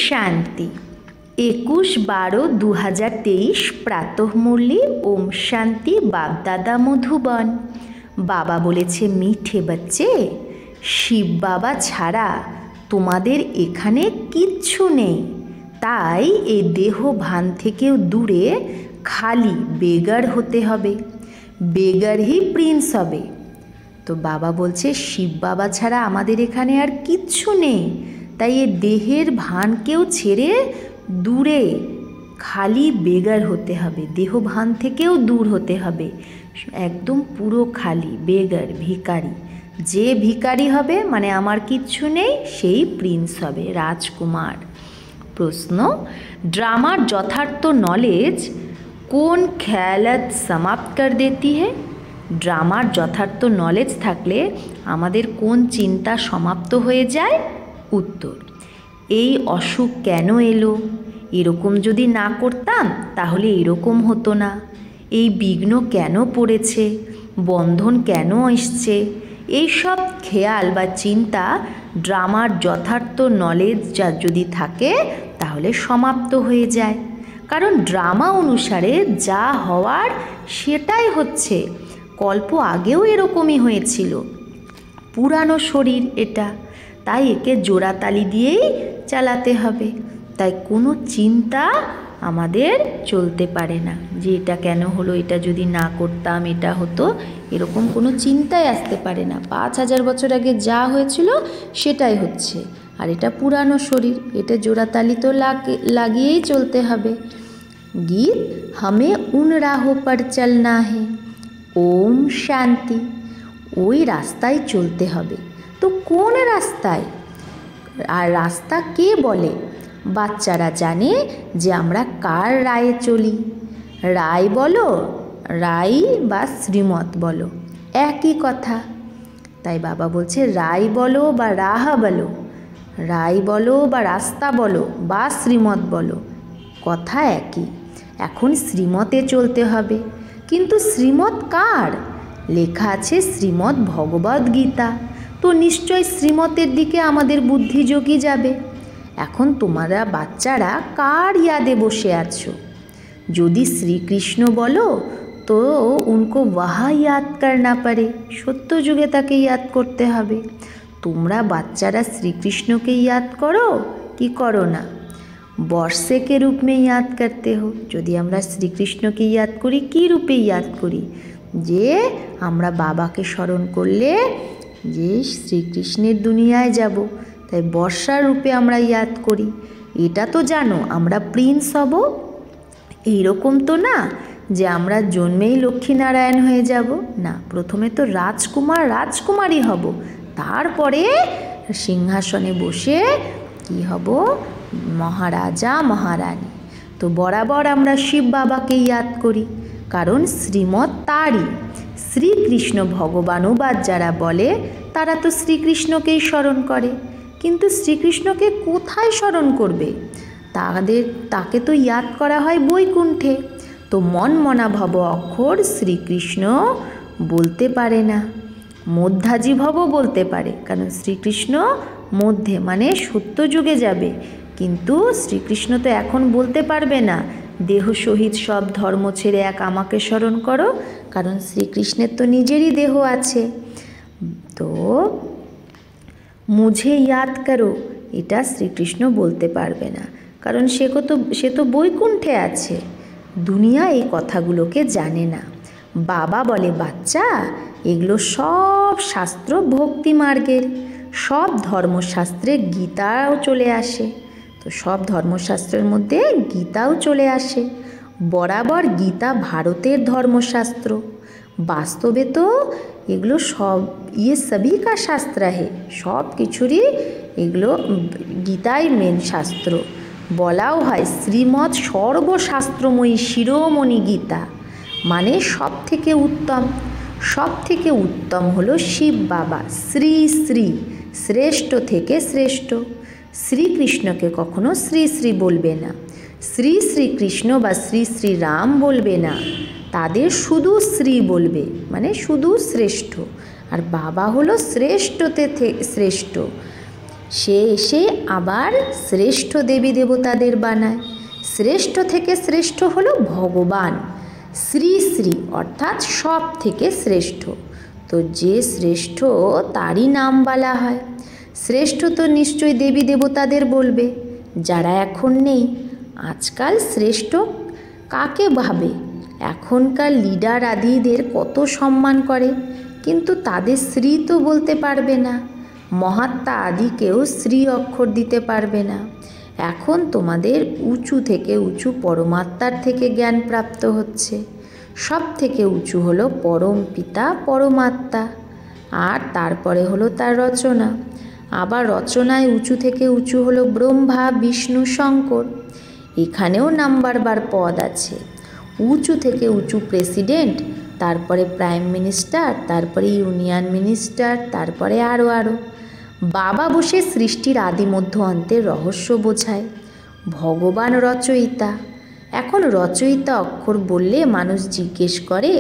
शांति। 21/12/2023 प्रातः मुरली ओम शांति बाप-दादा मधुबन। বাবা বলেছে, মিঠে বাচ্চে, শিব বাবা ছাড়া তোমাদের এখানে কিচ্ছু নেই, তাই এই দেহ ভান থেকেও দূরে খালি বেগার হতে হবে, বেগার হি প্রিন্স হবে। তো বাবা বলছে শিব বাবা ছাড়া আমাদের এখানে আর কিচ্ছু নেই, তাই এই দেহের ভানকেও ছেড়ে দূরে খালি বেগার হতে হবে, দেহ ভান থেকেও দূর হতে হবে, একদম পুরো খালি বেগার, ভিখারি। যে ভিখারি হবে মানে আমার কিচ্ছু নেই, সেই প্রিন্স হবে, রাজকুমার। প্রশ্ন, ড্রামার যথার্থ নলেজ কোন খেয়ালত সমাপ্ত কর দেতি है? ড্রামার যথার্থ নলেজ থাকলে আমাদের কোন চিন্তা সমাপ্ত হয়ে যায়? উত্তর, এই অসুখ কেন এলো, এরকম যদি না করতাম তাহলে এরকম হতো না, এই বিঘ্ন কেন পড়েছে, বন্ধন কেন এসছে, এই সব খেয়াল বা চিন্তা ড্রামার যথার্থ নলেজ যা যদি থাকে তাহলে সমাপ্ত হয়ে যায়। কারণ ড্রামা অনুসারে যা হওয়ার সেটাই হচ্ছে, কল্প আগেও এরকমই হয়েছিল, পুরানো শরীর এটা, তাই একে জোড়াতালি দিয়েই চালাতে হবে। তাই কোনো চিন্তা আমাদের চলতে পারে না যে এটা কেন হলো, এটা যদি না করতাম এটা হতো, এরকম কোনো চিন্তাই আসতে পারে না। 5000 বছর আগে যা হয়েছিল সেটাই হচ্ছে, আর এটা পুরানো শরীর, এটা জোড়াতালি তো লাগিয়েই চলতে হবে। গীত, हमें उन राहों पर चलना है, ওম শান্তি। ওই রাস্তায় চলতে হবে। তো কোন রাস্তায়? আর রাস্তা কে বলে? বাচ্চারা জানে যে আমরা কার রায়ে চলি, রায় বলো, রায় বা শ্রীমত বলো, একই কথা। তাই বাবা বলছে রায় বলো বা রাহ বলো, রায় বলো বা রাস্তা বলো বা শ্রীমত বলো, কথা একই। এখন শ্রীমতে চলতে হবে, কিন্তু শ্রীমত কার? লেখা আছে শ্রীমদ্ ভগবদ গীতা, তো নিশ্চয় শ্রীমতের দিকে আমাদের বুদ্ধিযোগী যাবে। এখন তোমরা বাচ্চারা কার ইয়াদে বসে আছো? যদি শ্রীকৃষ্ণ বলো তো উनको वहाँ याद करना पड़े, সত্য যুগে তাকে ইয়াদ করতে হবে। তোমরা বাচ্চারা শ্রীকৃষ্ণকে ইয়াদ করো কি করো না? বর্ষে के रूप में याद करते हो। যদি আমরা শ্রীকৃষ্ণকে ইয়াদ করি, কি রূপে ইয়াদ করি? যে আমরা বাবাকে স্মরণ করলে যে শ্রীকৃষ্ণের দুনিয়ায় যাব, তাই বর্ষার রূপে আমরা ইয়াদ করি। এটা তো জানো আমরা প্রিন্স হব, এইরকম তো না যে আমরা জন্মেই লক্ষ্মীনারায়ণ হয়ে যাব, না, প্রথমে তো রাজকুমার রাজকুমারী হব, তারপরে সিংহাসনে বসে কি হব? মহারাজা মহারানী। তো বরাবর আমরা শিব বাবাকে ইয়াদ করি, কারণ শ্রীমত তারই। শ্রীকৃষ্ণ ভগবানুবাদ যারা বলে তারা তো শ্রীকৃষ্ণকেই স্মরণ করে, কিন্তু শ্রীকৃষ্ণকে কোথায় স্মরণ করবে? তাকে তো ইয়াদ করা হয় বৈকুণ্ঠে। তো মন মনা ভব অক্ষর শ্রীকৃষ্ণ বলতে পারে না, মধ্যাজি ভব বলতে পারে, কারণ শ্রীকৃষ্ণ মধ্যে মানে সত্য যুগে যাবে, কিন্তু শ্রীকৃষ্ণ তো এখন বলতে পারবে না দেহ সহিত সব ধর্ম ছেড়ে এক আমাকে স্মরণ করো, কারণ শ্রীকৃষ্ণের তো নিজেরই দেহ আছে। তো মুঝে ইয়াদ করো এটা শ্রীকৃষ্ণ বলতে পারবে না, কারণ সে তো বৈকুণ্ঠে আছে, দুনিয়া এই কথাগুলোকে জানে না। বাবা বলে বাচ্চা এগুলো সব শাস্ত্র ভক্তি মার্গের, সব ধর্মশাস্ত্রে গীতাও চলে আসে, তো সব ধর্মশাস্ত্রের মধ্যে গীতাও চলে আসে। বরাবর গীতা ভারতের ধর্মশাস্ত্র, বাস্তবে তো এগুলো সব সবই কা শাস্ত্র হে, সব কিছুরই এগুলো গীতাই মেন শাস্ত্র। বলাও হয় শ্রীমৎ সর্বশাস্ত্রময়ী শিরোমণি গীতা, মানে সব থেকে উত্তম হলো শিব বাবা, শ্রী শ্রী, শ্রেষ্ঠ থেকে শ্রেষ্ঠ। শ্রীকৃষ্ণকে কখনো শ্রী শ্রী বলবে না, শ্রী শ্রীকৃষ্ণ বা শ্রী শ্রী রাম বলবে না, তাদের শুধু শ্রী বলবে, মানে শুধু শ্রেষ্ঠ। আর বাবা হলো শ্রেষ্ঠতে শ্রেষ্ঠ, সে এসে আবার শ্রেষ্ঠ দেবী দেবতাদের বানায়। শ্রেষ্ঠ থেকে শ্রেষ্ঠ হলো ভগবান, শ্রী শ্রী অর্থাৎ সব থেকে শ্রেষ্ঠ। তো যে শ্রেষ্ঠ তারই নাম বলা হয়। শ্রেষ্ঠ তো নিশ্চয়ই দেবী দেবতাদের বলবে, যারা এখন নেই। আজকাল শ্রেষ্ঠ কাকে ভাবে? এখনকার লিডার আদিদের কত সম্মান করে, কিন্তু তাদের শ্রী তো বলতে পারবে না। মহাত্মা আদিকেও শ্রী অক্ষর দিতে পারবে না। এখন তোমাদের উঁচু থেকে উঁচু পরমাত্মার থেকে জ্ঞান প্রাপ্ত হচ্ছে। সব থেকে উঁচু হলো পরম পিতা পরমাত্মা, আর তারপরে হলো তার রচনা। আবার রচনায় উঁচু থেকে উঁচু হলো ব্রহ্মা, বিষ্ণু, শঙ্কর। এখানেও নাম্বারবার পদ আছে। উঁচু থেকে উঁচু প্রেসিডেন্ট, তারপরে প্রাইম মিনিস্টার, তারপরে ইউনিয়ন মিনিস্টার, তারপরে আরও। বাবা বসে সৃষ্টির আদি মধ্য অন্তের রহস্য বোঝায়। ভগবান রচয়িতা। এখন রচয়িতা অক্ষর বললে মানুষ জিজ্ঞেস করে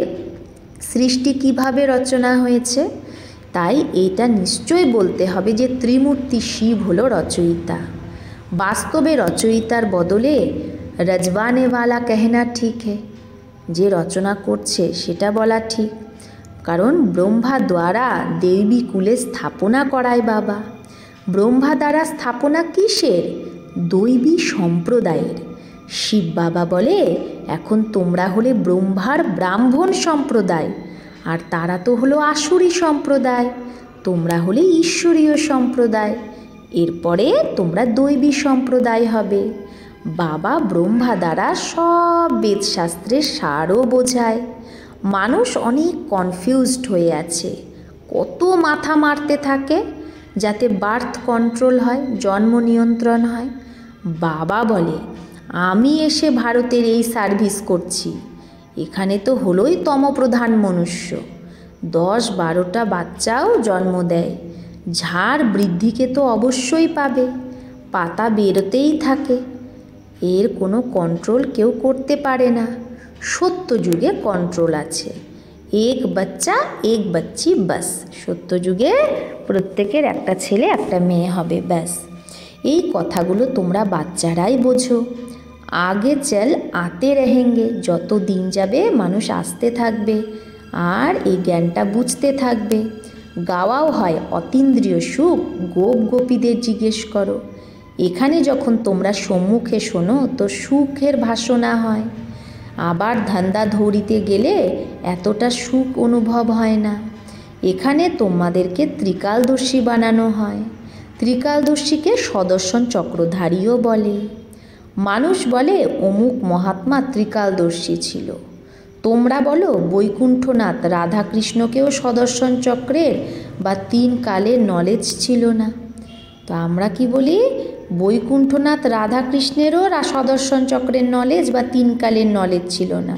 সৃষ্টি কিভাবে রচনা হয়েছে। তাই এটা নিশ্চয় বলতে হবে যে ত্রিমূর্তি শিব হলো রচয়িতা। বাস্তবে রচয়িতার বদলে রজবানেওয়ালা कहना ঠিক है, যে রচনা করছে সেটা বলা ঠিক। কারণ ব্রহ্মা দ্বারা দেবী কুলে স্থাপনা করায় বাবা। ব্রহ্মা দ্বারা স্থাপনা কিসের? দৈবী সম্প্রদায়ের। শিব বাবা বলে এখন তোমরা হলে ব্রহ্মার ব্রাহ্মণ সম্প্রদায়, আর তারা তো হলো আসুরি সম্প্রদায়। তোমরা হলে ঈশ্বরীয় সম্প্রদায়। এরপরে তোমরা দৈবী সম্প্রদায় হবে। বাবা ব্রহ্মা দ্বারা সব বেদশাস্ত্রের সারও বোঝায়। মানুষ অনেক কনফিউজড হয়ে আছে, কত মাথা মারতে থাকে যাতে বার্থ কন্ট্রোল হয়, জন্ম নিয়ন্ত্রণ হয়। বাবা বলে আমি এসে ভারতের এই সার্ভিস করছি। এখানে তো হলোই তমপ্রধান মনুষ্য, 10-12টা বাচ্চাও জন্ম দেয়। ঝাড় বৃদ্ধিকে তো অবশ্যই পাবে, পাতা বেরোতেই থাকে। এর কোনো কন্ট্রোল কেউ করতে পারে না। সত্যযুগে কন্ট্রোল আছে। এক বাচ্চা এক বাচ্চি বাস। সত্যযুগে প্রত্যেকের একটা ছেলে একটা মেয়ে হবে, ব্যাস। এই কথাগুলো তোমরা বাচ্চারাই বোঝো। আগে চল আতে রহেঙ্গে। যত দিন যাবে মানুষ আসতে থাকবে আর এই জ্ঞানটা বুঝতে থাকবে। গাওয়াও হয় অতীন্দ্রিয় সুখ, গোপ গোপীদের জিজ্ঞেস করো। এখানে যখন তোমরা সম্মুখে শোনো তো সুখের ভাষণা হয়। আবার ধান্দা ধৌরিতে গেলে এতটা সুখ অনুভব হয় না। এখানে তোমাদেরকে ত্রিকালদর্শী বানানো হয়। ত্রিকালদর্শীকে সদর্শন চক্রধারীও বলে। মানুষ বলে অমুক মহাত্মা ত্রিকালদর্শী ছিল। তোমরা বলো বৈকুণ্ঠনাথ রাধাকৃষ্ণকেও সদর্শন চক্রের বা 3 কালের নলেজ ছিল না। তো আমরা কি বলি? বৈকুণ্ঠনাথ রাধাকৃষ্ণেরও সদর্শন চক্রের নলেজ বা 3 কালের নলেজ ছিল না।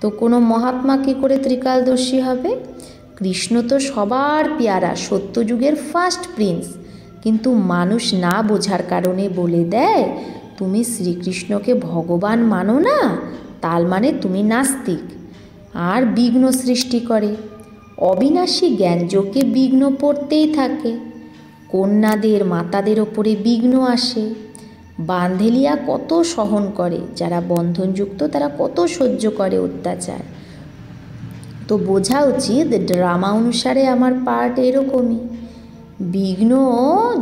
তো কোনো মহাত্মা কী করে ত্রিকালদর্শী হবে? কৃষ্ণ তো সবার পেয়ারা, সত্যযুগের ফার্স্ট প্রিন্স। কিন্তু মানুষ না বোঝার কারণে বলে দেয় তুমি শ্রীকৃষ্ণকে ভগবান মানো না, তার মানে তুমি নাস্তিক, আর বিঘ্ন সৃষ্টি করে। অবিনাশী জ্ঞানযোগে বিঘ্ন পড়তেই থাকে। কন্যাদের মাতাদের ওপরে বিঘ্ন আসে। বান্ধেলিয়া কত সহন করে, যারা বন্ধনযুক্ত তারা কত সহ্য করে অত্যাচার। তো বোঝা উচিত ড্রামা অনুসারে আমার পার্ট এরকমই। বিঘ্ন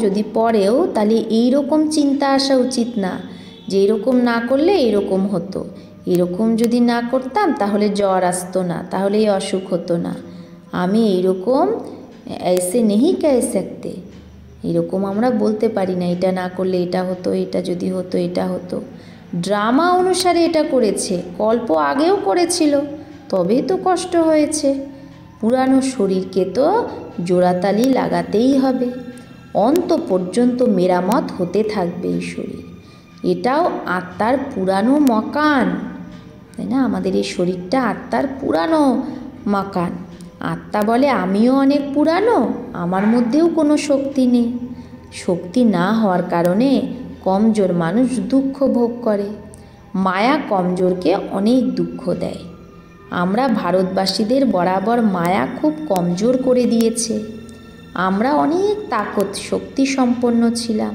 যদি পড়েও তাহলে এইরকম চিন্তা আসা উচিত না যে এরকম না করলে এরকম হতো, এরকম যদি না করতাম তাহলে জ্বর আসতো না, তাহলে এই অসুখ হতো না, আমি এইরকম ऐसे नहीं कह सकते। এরকম আমরা বলতে পারি না, এটা না করলে এটা হতো, এটা যদি হতো এটা হতো। ড্রামা অনুসারে এটা করেছে, কল্প আগেও করেছিল, তবেই তো কষ্ট হয়েছে। পুরানো শরীরকে তো জোড়াতালি লাগাতেই হবে, অন্ত পর্যন্ত মেরামত হতে থাকবে এই শরীর। এটাও আত্মার পুরানো মকান, তাই না? আমাদের এই শরীরটা আত্মার পুরানো মকান। আত্মা বলে আমিও অনেক পুরানো, আমার মধ্যেও কোনো শক্তি নেই। শক্তি না হওয়ার কারণে কমজোর মানুষ দুঃখ ভোগ করে। মায়া কমজোরকে অনেক দুঃখ দেয়। আমরা ভারতবাসীদের বরাবর মায়া খুব কমজোর করে দিয়েছে। আমরা অনেক তাকত শক্তি সম্পন্ন ছিলাম,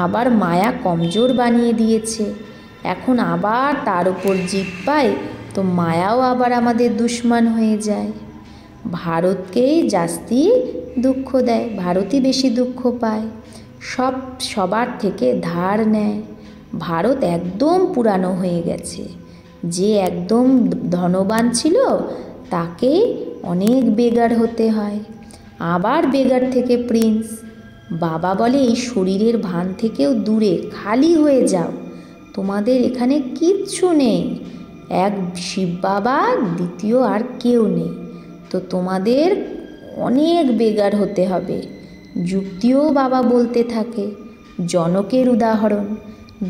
আবার মায়া কমজোর বানিয়ে দিয়েছে। এখন আবার তার উপর জিত পাই তো মায়াও আবার আমাদের দুশ্মন হয়ে যায়। ভারতকেই জাস্তি দুঃখ দেয়, ভারতই বেশি দুঃখ পায়, সবার থেকে ধার নেয়। ভারত একদম পুরানো হয়ে গেছে। যে একদম ধনবান ছিল তাকেই অনেক বেগার হতে হয়, আবার বেগার থেকে প্রিন্স। বাবা বলে এই শরীরের ভান থেকেও দূরে খালি হয়ে যাও, তোমাদের এখানে কিচ্ছু নেই। এক শিব বাবা, দ্বিতীয় আর কেউ নেই, তো তোমাদের অনেক বেগার হতে হবে। যুক্তিও বাবা বলতে থাকে। জনকের উদাহরণ,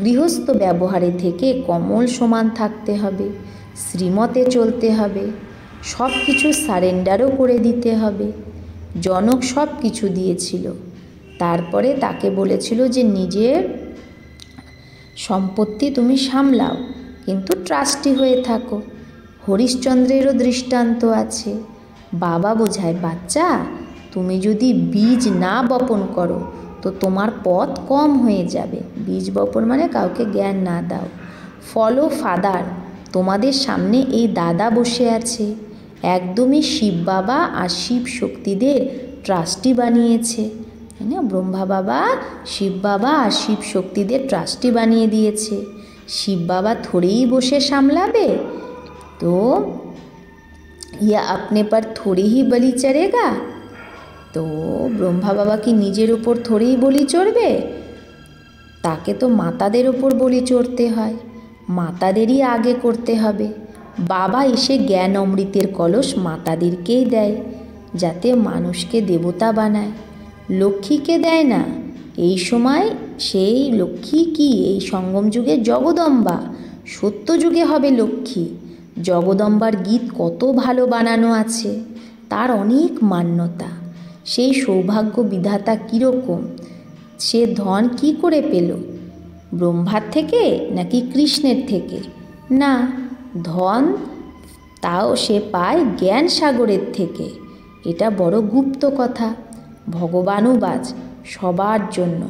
গৃহস্থ ব্যবহারে থেকে কমল সমান থাকতে হবে, শ্রীমতে চলতে হবে, সব কিছু সারেন্ডারও করে দিতে হবে। জনক সব কিছু দিয়েছিল, তারপরে তাকে বলেছিল যে নিজের সম্পত্তি তুমি সামলাও, কিন্তু ট্রাস্টি হয়ে থাকো। হরিশ্চন্দ্রেরও দৃষ্টান্ত আছে। বাবা বোঝায়, বাচ্চা তুমি যদি বীজ না বপন করো তো তোমার পথ কম হয়ে যাবে। বীজ বপন মানে কাউকে জ্ঞান না দাও। ফলো ফাদার, তোমাদের সামনে এই দাদা বসে আছে, একদমই শিব বাবা আর শিব শক্তিদের ট্রাস্টি বানিয়েছে, তাই না? ব্রহ্মা বাবা শিব বাবা আর শিব শক্তিদের ট্রাস্টি বানিয়ে দিয়েছে। শিব বাবা থোড়েই বসে সামলাবে, তো ইয়া আপনে पर थोड़ी ही बलि चढ़ेगा। তো ব্রহ্মা বাবা কি নিজের ওপর থোড়েই বলি চড়বে? তাকে তো মাতাদের ওপর বলি চড়তে হয়, মাতাদেরই আগে করতে হবে। বাবা এসে জ্ঞান অমৃতের কলস মাতাদেরকেই দেয়, যাতে মানুষকে দেবতা বানায়। লক্ষ্মীকে দেয় না। এই সময় সেই লক্ষ্মী কি এই সঙ্গম যুগে জগদম্বা, সত্য যুগে হবে লক্ষ্মী। জগদম্বার গীত কত ভালো বানানো আছে, তার অনেক মান্যতা। সেই সৌভাগ্য বিধাতা কীরকম, সে ধন কি করে পেল? ব্রহ্মার থেকে নাকি কৃষ্ণের থেকে? না, ধন তাও সে পায় জ্ঞান সাগরের থেকে। এটা বড় গুপ্ত কথা। ভগবানও বাজ সবার জন্য,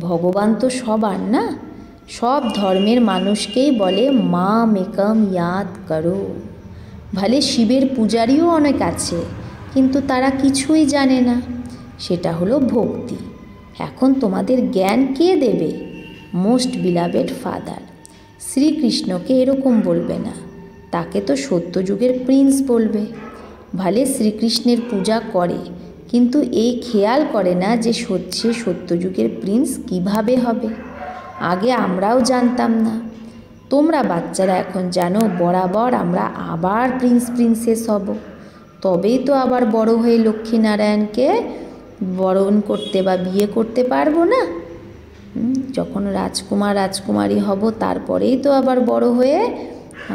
ভগবান তো সবার না। সব ধর্মের মানুষকেই বলে মা মেকম ইয়াদ করো। ভালে শিবের পূজারীও অনেক আছে, কিন্তু তারা কিছুই জানে না। সেটা হলো ভক্তি। এখন তোমাদের জ্ঞান কে দেবে? Most beloved father. শ্রীকৃষ্ণকে এরকম বলবে না, তাকে তো সত্যযুগের প্রিন্স বলবে। ভালে শ্রীকৃষ্ণের পূজা করে, কিন্তু এই খেয়াল করে না যে সে সত্যযুগের প্রিন্স কিভাবে হবে। আগে আমরাও জানতাম না, তোমরা বাচ্চারা এখন জানো। বরাবর আমরা আবার প্রিন্সেস হব, তবেই তো আবার বড় হয়ে লক্ষ্মীনারায়ণকে বরণ করতে বা বিয়ে করতে পারবো না। যখন রাজকুমারী হব তারপরেই তো আবার বড় হয়ে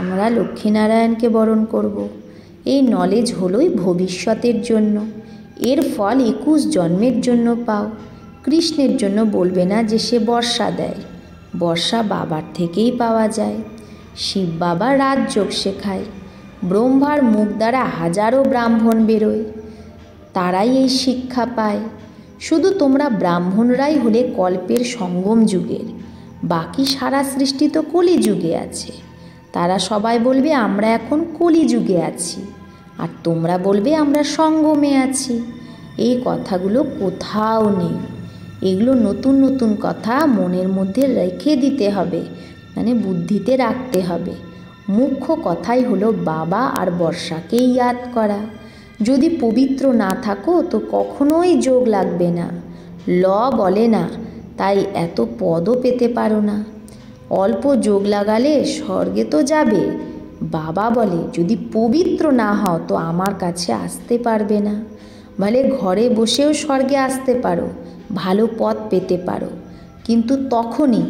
আমরা লক্ষ্মীনারায়ণকে বরণ করব। এই নলেজ হলোই ভবিষ্যতের জন্য, এর ফল 21 জন্মের জন্য পাও। কৃষ্ণের জন্য বলবে না যে সে বর্ষা দেয়, বর্ষা বাবার থেকেই পাওয়া যায়। শিব বাবা রাজযোগ শেখায়, ব্রহ্মার মুখ দ্বারা হাজারো ব্রাহ্মণ বেরোয়, তারাই এই শিক্ষা পায়। শুধু তোমরা ব্রাহ্মণরাই হলে কল্পের সঙ্গম যুগের, বাকি সারা সৃষ্টি তো কলি যুগে আছে। তারা সবাই বলবে আমরা এখন কলি যুগে আছি, আর তোমরা বলবে আমরা সঙ্গমে আছি। এই কথাগুলো কোথাও নেই। এগুলো নতুন নতুন কথা মনের মধ্যে রেখে দিতে হবে, মানে বুদ্ধিতে রাখতে হবে। মুখ্য কথাই হলো বাবা আর বর্ষাকেই ইয়াদ করা। যদি পবিত্র না থাকো তো কখনোই যোগ লাগবে না। ল বলে না, তাই এত পদও পেতে পারো না। অল্প যোগ লাগালে স্বর্গে তো যাবে। বাবা বলে যদি পবিত্র না হও তো আমার কাছে আসতে পারবে না। বলে ঘরে বসেও স্বর্গে আসতে পারো, ভালো পথ পেতে পারো, কিন্তু তখনই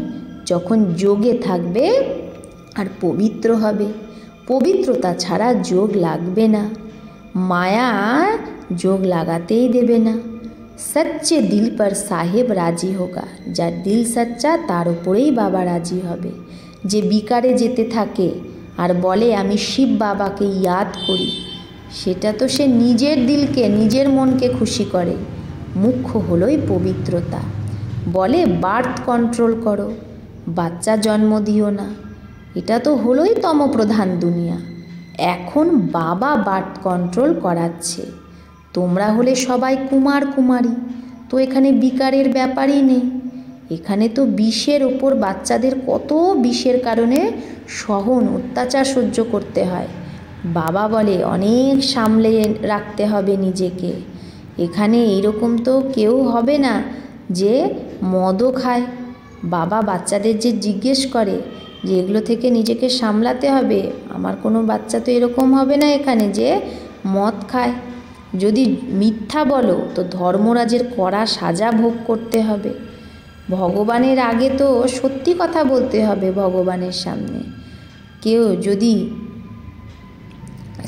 যখন যোগে থাকবে আর পবিত্র হবে। পবিত্রতা ছাড়া যোগ লাগবে না। মায়া যোগ লাগাতেই দেবে না। সচ্চে দিল পর সাহেব রাজি হোগা। যার দিল সচ্চা তার উপরেই বাবা রাজি হবে। যে বিকারে যেতে থাকে আর বলে আমি শিব বাবাকে ইয়াদ করি, সেটা তো সে নিজের দিলকে নিজের মনকে খুশি করে, মুখ্য হলোই পবিত্রতা। বলে বার্থ কন্ট্রোল করো, বাচ্চা জন্ম দিও না। এটা তো হলোই তমপ্রধান দুনিয়া। এখন বাবা বার্থ কন্ট্রোল করাচ্ছে। তোমরা হলে সবাই কুমার কুমারী, তো এখানে বিকারের ব্যাপারই নেই। এখানে তো বিষের ওপর বাচ্চাদের কত বিষের কারণে সহন অত্যাচার সহ্য করতে হয়। বাবা বলে অনেক সামলে রাখতে হবে নিজেকে। এখানে এইরকম তো কেউ হবে না যে মদও খায়। বাবা বাচ্চাদের যে জিজ্ঞেস করে যে এগুলো থেকে নিজেকে সামলাতে হবে, আমার কোনো বাচ্চা তো এরকম হবে না এখানে যে মদ খায়। যদি মিথ্যা বলো তো ধর্মরাজের কড়া সাজা ভোগ করতে হবে। ভগবানের আগে তো সত্যি কথা বলতে হবে ভগবানের সামনে। কেউ যদি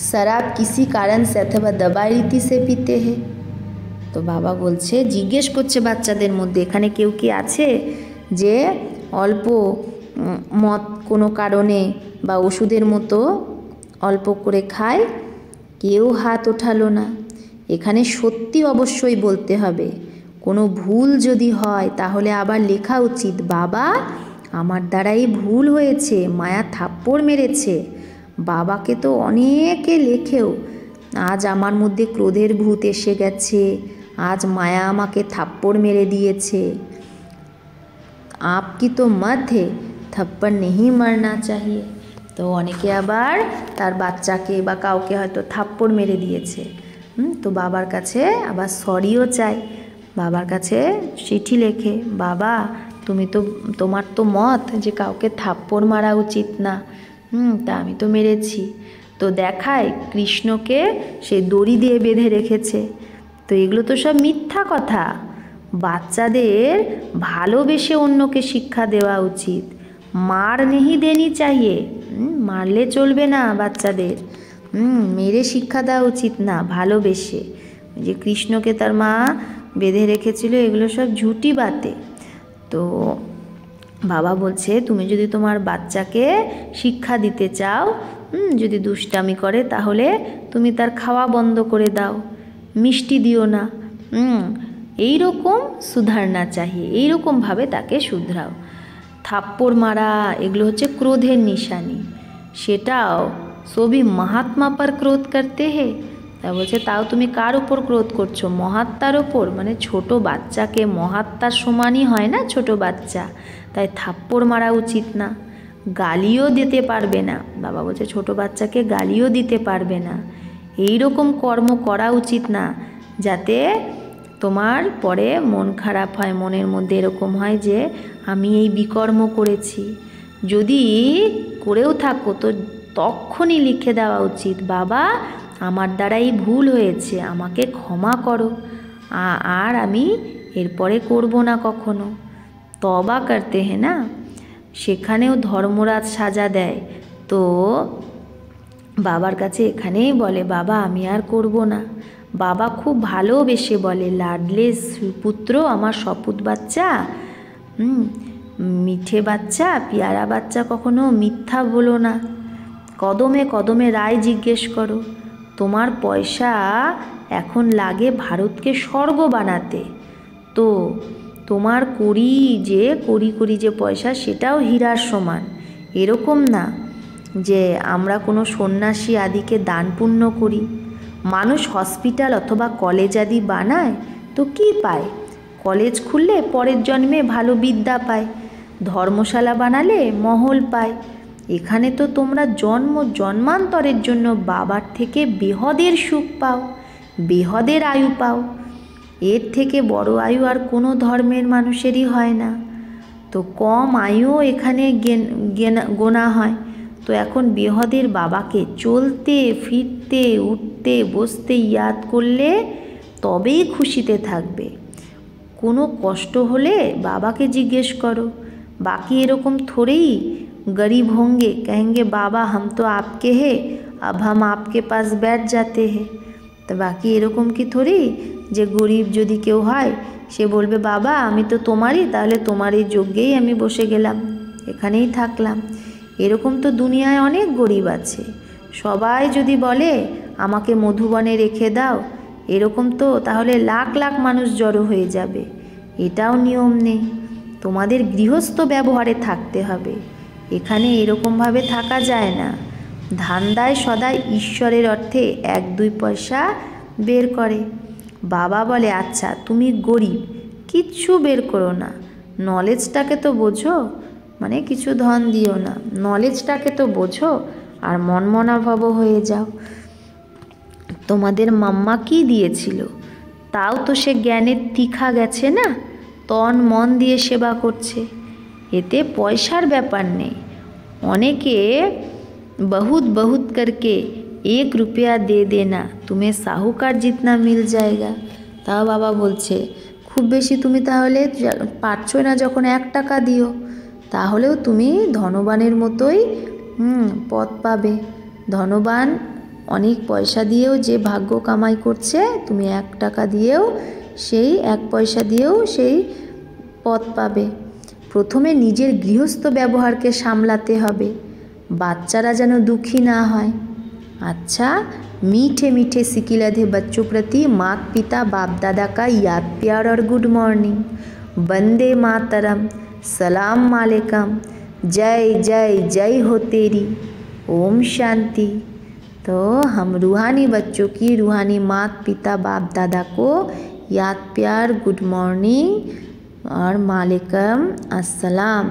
শরাব কিসি কারণ সে অথবা দবাই রীতি সে পিতে হে, তো বাবা বলছে, জিজ্ঞেস করছে বাচ্চাদের মধ্যে এখানে কেউ কি আছে যে অল্প মদ কোনো কারণে বা ওষুধের মতো অল্প করে খায়? কেউ হাত ওঠালো না। এখানে সত্যি অবশ্যই বলতে হবে। কোনো ভুল যদি হয় তাহলে আবার লেখা উচিত, বাবা আমার দ্বারাই ভুল হয়েছে, মায়া থাপ্পড় মেরেছে। বাবাকে তো অনেকে লেখেও, আজ আমার মধ্যে ক্রোধের ভূত এসে গেছে, আজ মায়া আমাকে থাপ্পড় মেরে দিয়েছে। আপকি তো মত হে, থাপ্পড় নেহি মারনা চাহিয়ে। তো অনেকে আবার তার বাচ্চাকে বা কাউকে হয়তো থাপ্পড় মেরে দিয়েছে, তো বাবার কাছে আবার সরিও চায়। বাবার কাছে চিঠি লেখে, বাবা তোমার তো মত যে কাউকে থাপ্পড় মারা উচিত না, তা আমি তো মেরেছি। তো দেখায় কৃষ্ণকে সে দড়ি দিয়ে বেঁধে রেখেছে। তো এগুলো তো সব মিথ্যা কথা। বাচ্চাদের ভালোবেসে অন্যকে শিক্ষা দেওয়া উচিত। মার নেহি দেনি চাহিয়ে, মারলে চলবে না বাচ্চাদের, মেরে শিক্ষা দেওয়া উচিত না, ভালোবেসে। যে কৃষ্ণকে তার মা বেঁধে রেখেছিল, এগুলো সব ঝুটি বাতে। তো বাবা বলছে তুমি যদি তোমার বাচ্চাকে শিক্ষা দিতে চাও, যদি দুষ্টামি করে তাহলে তুমি তার খাওয়া বন্ধ করে দাও, মিষ্টি দিও না, এইরকম সুধারনা চাহিয়ে, এইরকমভাবে তাকে শুধরাও। থাপ্পড় মারা এগুলো হচ্ছে ক্রোধের নিশানি। সেটাও সবই মহাত্মা পর ক্রোধ করতে হে। তা বলছে তাও তুমি কার ওপর ক্রোধ করছো? মহাত্মার ওপর। মানে ছোট বাচ্চাকে মহাত্মার সমানই হয় না ছোট বাচ্চা, তাই থাপ্পড় মারা উচিত না। গালিও দিতে পারবে না। বাবা বলছে ছোট বাচ্চাকে গালিও দিতে পারবে না। এই রকম কর্ম করা উচিত না যাতে তোমার পরে মন খারাপ হয়, মনের মধ্যে এরকম হয় যে আমি এই বিকর্ম করেছি। যদি করেও থাকো তো তখনই লিখে দেওয়া উচিত, বাবা আমার দ্বারাই ভুল হয়েছে, আমাকে ক্ষমা করো, আর আমি এরপরে করব না কখনো। তবা করতে হে না। সেখানেও ধর্মরাজ সাজা দেয়। তো বাবার কাছে এখানেই বলে, বাবা আমি আর করব না। বাবা খুব ভালোবেসে বলে, লাডলে পুত্র, আমার সপুত বাচ্চা, মিঠে বাচ্চা, পেয়ারা বাচ্চা, কখনো মিথ্যা বলো না। কদমে কদমে রায় জিজ্ঞেস করো। তোমার পয়সা এখন লাগে ভারতকে স্বর্গ বানাতে, তো তোমার করি যে পয়সা সেটাও হীরার সমান। এরকম না যে আমরা কোনো সন্ন্যাসী আদিকে দান পুণ্য করি। মানুষ হসপিটাল অথবা কলেজ আদি বানায় তো কি পায়? কলেজ খুললে পরের জন্মে ভালো বিদ্যা পায়, ধর্মশালা বানালে মহল পায়। এখানে তো তোমরা জন্মান্তরের জন্য বাবার থেকে বেহদের সুখ পাও, বেহদের আয়ু পাও। এর থেকে বড় আয়ু আর কোনো ধর্মের মানুষেরই হয় না। তো কম আয়ুও এখানে গোনা হয়। তো এখন বেহদের বাবাকে চলতে ফিরতে উঠতে বসতে ইয়াদ করলে তবেই খুশিতে থাকবে। কোনো কষ্ট হলে বাবাকে জিজ্ঞেস করো। बाकी এরকম थोड़ी गरीब होंगे कहेंगे बाबा हम तो आपके हैं, अब हम आपके पास बैठ जाते हैं। তো বাকি এরকম কি থরি যে গরিব যদি কেউ হয় সে বলবে বাবা আমি তো তোমারই, তাহলে তোমার এই যজ্ঞেই আমি বসে গেলাম, এখানেই থাকলাম। এরকম তো দুনিয়ায় অনেক গরিব আছে। সবাই যদি বলে আমাকে মধুবনে রেখে দাও, এরকম তো তাহলে লাখ লাখ মানুষ জড়ো হয়ে যাবে, এটাও নিয়ম নেই। তোমাদের গৃহস্থ ব্যবহারে থাকতে হবে, এখানে এরকমভাবে থাকা যায় না। ধান্দায় সদাই ঈশ্বরের অর্থে 1-2 পয়সা বের করে। বাবা বলে, আচ্ছা তুমি গরিব, কিচ্ছু বের করো না, নলেজটাকে তো বোঝো, মানে কিছু ধন দিও না, নলেজটাকে তো বোঝো, আর মনমনাভাব হয়ে যাও। তোমাদের মাম্মা কি দিয়েছিল, তাও তো সে জ্ঞানের তীখা গেছে না, তন মন দিয়ে সেবা করছে, এতে পয়সার ব্যাপার নেই। অনেকে बहुत बहुत करके 1 रुपया दे देना, तुम्हें साहूकार जितना मिल जाएगा। তাও বাবা বলছে, খুব বেশি তুমি তাহলে পারছো না যখন 1 টাকা দিও, তাহলেও তুমি ধনবানের মতোই পথ পাবে। ধনবান অনেক পয়সা দিয়েও যে ভাগ্য কামাই করছে, তুমি 1 টাকা দিয়েও সেই 1 পয়সা দিয়েও সেই পথ পাবে। প্রথমে নিজের গৃহস্থ ব্যবহারকে সামলাতে হবে, বাচ্চারা যেন দুঃখী না হয়। अच्छा, मीठे मीठे सिकिलधे बच्चों प्रति माता पिता बाप दादा का याद प्यार और गुड मॉर्निंग। वंदे मातरम, सलाम वालेकुम, जय जय जय हो तेरी, ओम शांति। तो हम रूहानी बच्चों की रूहानी माता पिता बाप दादा को याद प्यार गुड मॉर्निंग और वालेकुम अस्सलाम।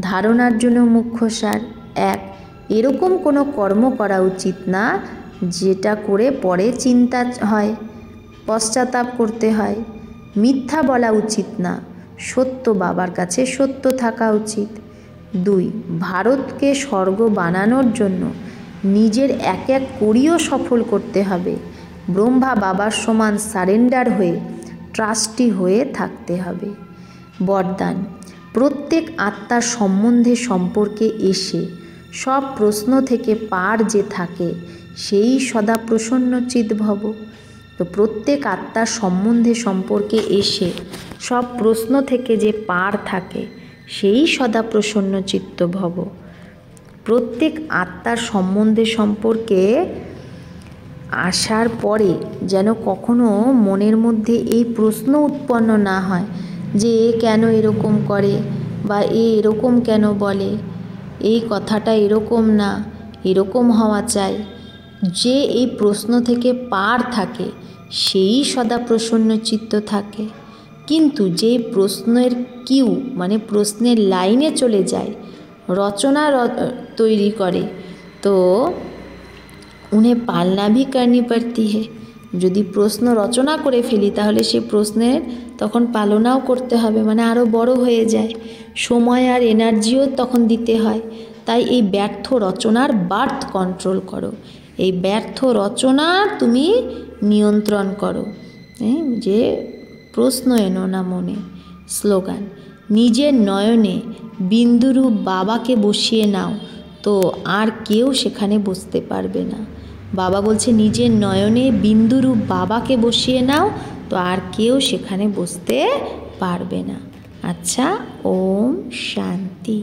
धारणार जन्य मुख्य सार 1, এরকম কোনো কর্ম করা উচিত না যেটা করে পরে চিন্তা হয়, পশ্চাতাপ করতে হয়। মিথ্যা বলা উচিত না, সত্য বাবার কাছে সত্য থাকা উচিত। 2, ভারতকে স্বর্গ বানানোর জন্য নিজের এক এক কড়িও সফল করতে হবে। ব্রহ্মা বাবার সমান সারেন্ডার হয়ে ট্রাস্টি হয়ে থাকতে হবে। বরদান, প্রত্যেক আত্মার সম্পর্কে এসে সব প্রশ্ন থেকে পার যে থাকে সেই সদা প্রসন্নচিত ভব। তো প্রত্যেক আত্মার সম্পর্কে এসে সব প্রশ্ন থেকে যে পার থাকে সেই সদা প্রসন্নচিত্ত ভব। প্রত্যেক আত্মার সম্পর্কে আসার পরে যেন কখনো মনের মধ্যে এই প্রশ্ন উৎপন্ন না হয় যে এ কেন এরকম করে, বা এ এরকম কেন বলে, এই কথাটা এরকম না, এরকম হওয়া চাই। যে এই প্রশ্ন থেকে পার থাকে সেই সদা প্রসন্ন চিত্ত থাকে। কিন্তু যেই প্রশ্নের কিউ মানে প্রশ্নের লাইনে চলে যায়, রচনা তৈরি করে, তো উन्हें पालना भी करनी पड़ती है। যদি প্রশ্ন রচনা করে ফেলি তাহলে সে প্রশ্নের তখন পালনাও করতে হবে, মানে আরও বড় হয়ে যায়, সময় আর এনার্জিও তখন দিতে হয়। তাই এই ব্যর্থ রচনার বার্থ কন্ট্রোল করো, এই ব্যর্থ রচনা তুমি নিয়ন্ত্রণ করো, যে প্রশ্ন এনো না মনে। স্লোগান, নিজের নয়নে বিন্দুরূপ বাবাকে বসিয়ে নাও, তো আর কেউ সেখানে বসতে পারবে না। বাবা বলছে নিজের নয়নে বিন্দুরূপ বাবাকে বসিয়ে নাও, তো আর কেউ সেখানে বসতে পারবে না। আচ্ছা, ওম শান্তি।